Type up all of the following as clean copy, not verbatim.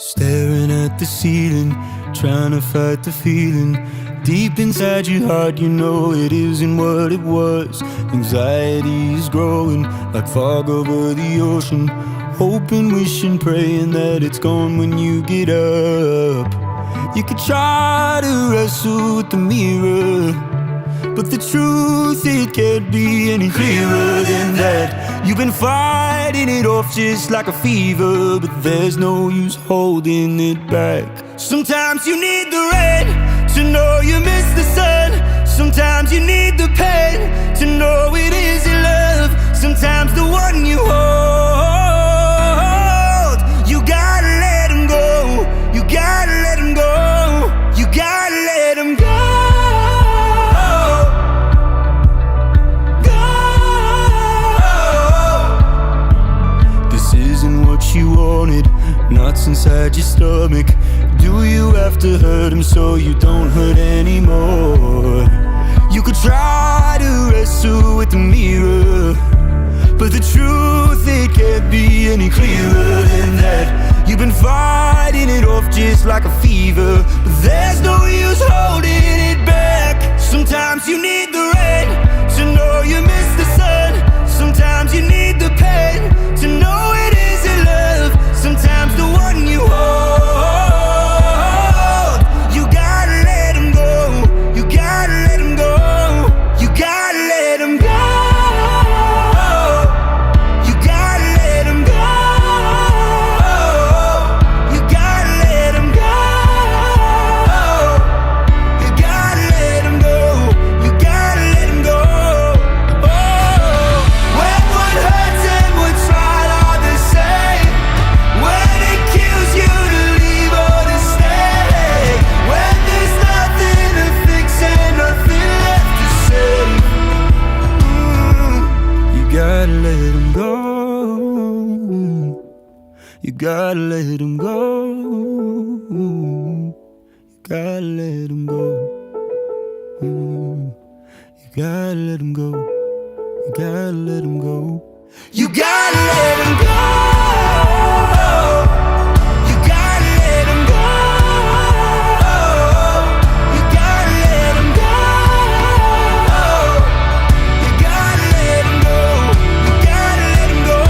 Staring at the ceiling, trying to fight the feeling. Deep inside your heart, you know it isn't what it was. Anxiety is growing like fog over the ocean. Hoping, wishing, praying that it's gone when you get up. You could try to wrestle with the mirror, but the truth, it can't be any clearer than that. You've been fighting it off just like a fever, but there's no use holding it back. Sometimes you need the rain to know you miss the sun. Sometimes you need the pain to know it isn't love. Sometimes the one you hold, you gotta let him go. You gotta let him go. You gotta let him go. You wanted, knots inside your stomach. Do you have to hurt him so you don't hurt anymore? You could try to wrestle with the mirror, but the truth, it can't be any clearer than that. You've been fighting it off just like a fever, but there's no use holding it back. Sometimes you need the rain to know you miss the sun. Sometimes you need the pain to know it isn't love. Sometimes the one you hold, you gotta let him go. You gotta let him go. You gotta let him go. You gotta let him go. You gotta let him go. You gotta let him go. You gotta let him go. When what hurts and what's right are the same. When it kills you to leave or to stay. When there's nothing to fix and nothing left to say. You gotta let him go. You gotta let him go. You gotta let him go. You gotta let him go. You gotta let him go. You gotta let him go. You gotta let him go. You gotta let him go. You gotta let him go. You gotta let him go.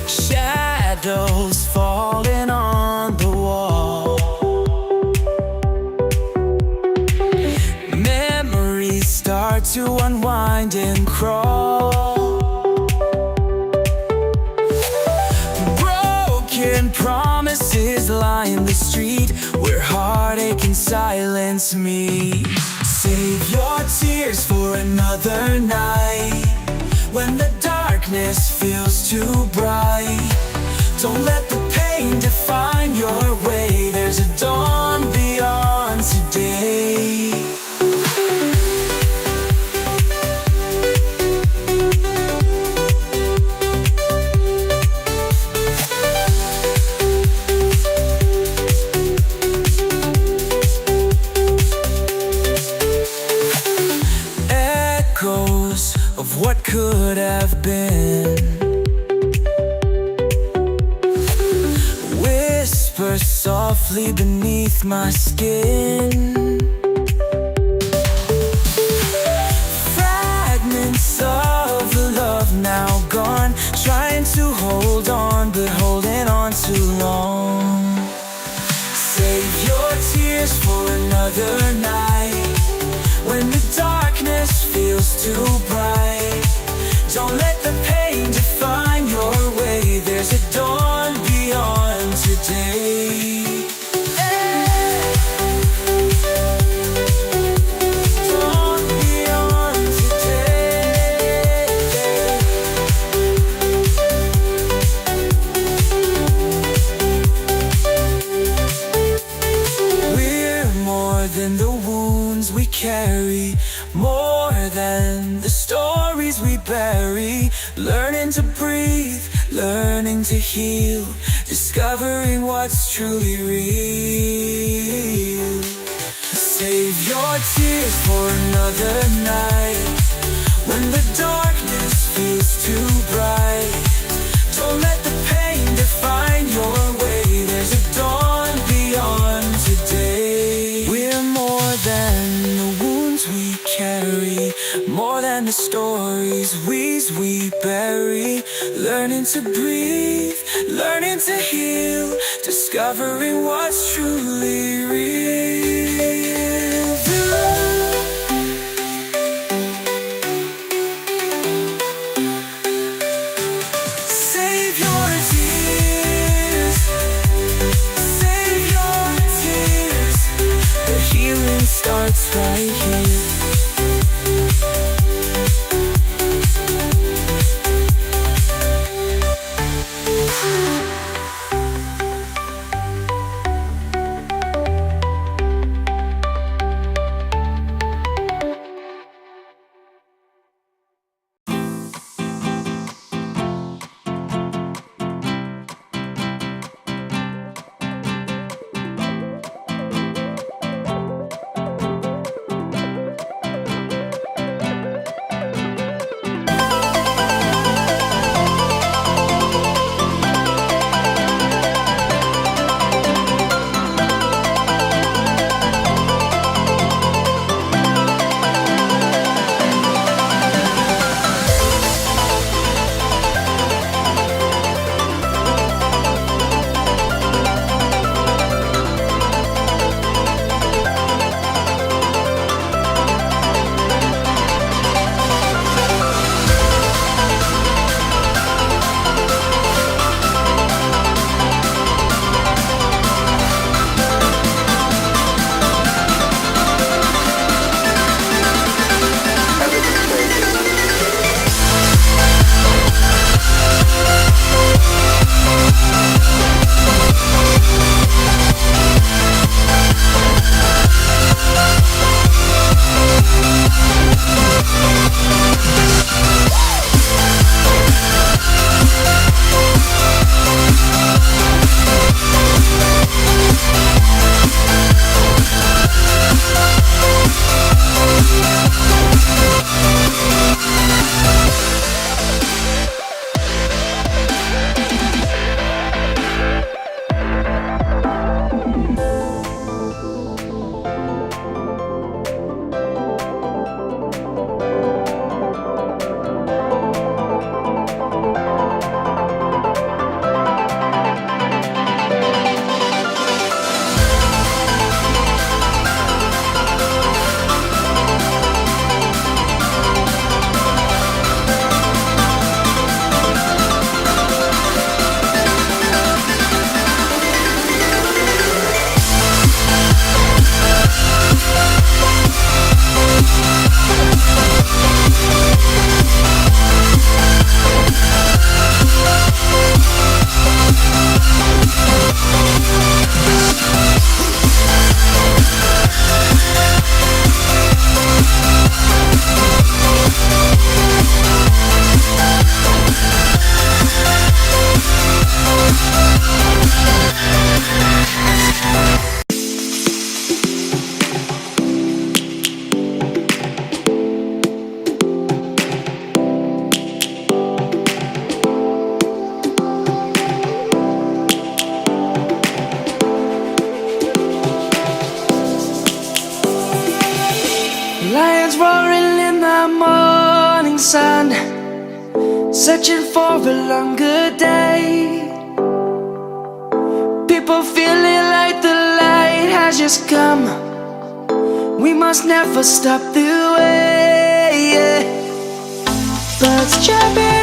Shadows falling on the wall. Memories start to unwind and crawl. Broken promises lie in the street where heartache and silence meet. Save your tears for another night. When the darkness feels too bright, don't let the pain define your way. There's a dawn beyond today. Echoes of what could have been, whisper softly beneath my skin. Fragments of the love now gone, trying to hold on but holding on too long. Save your tears for another night. When the darkness feels too bright, don't let the pain define your way. There's a dawn beyond today. Dawn beyond today. We're more than the wounds we carry. more than the stories we bury. Learning to breathe, learning to heal, discovering what's truly real. Save your tears for another night, when the darkness feels too bright. Don't let the pain define your way. There's a dawn beyond today. We're more than the wounds we carry, more than the stories we bury. Learning to breathe, learning to heal, discovering what's truly real. Save your tears, save your tears. The healing starts right here. Lions roaring in the morning sun, searching for a longer day. People feeling like the light has just come. We must never stop the way. Birds chirping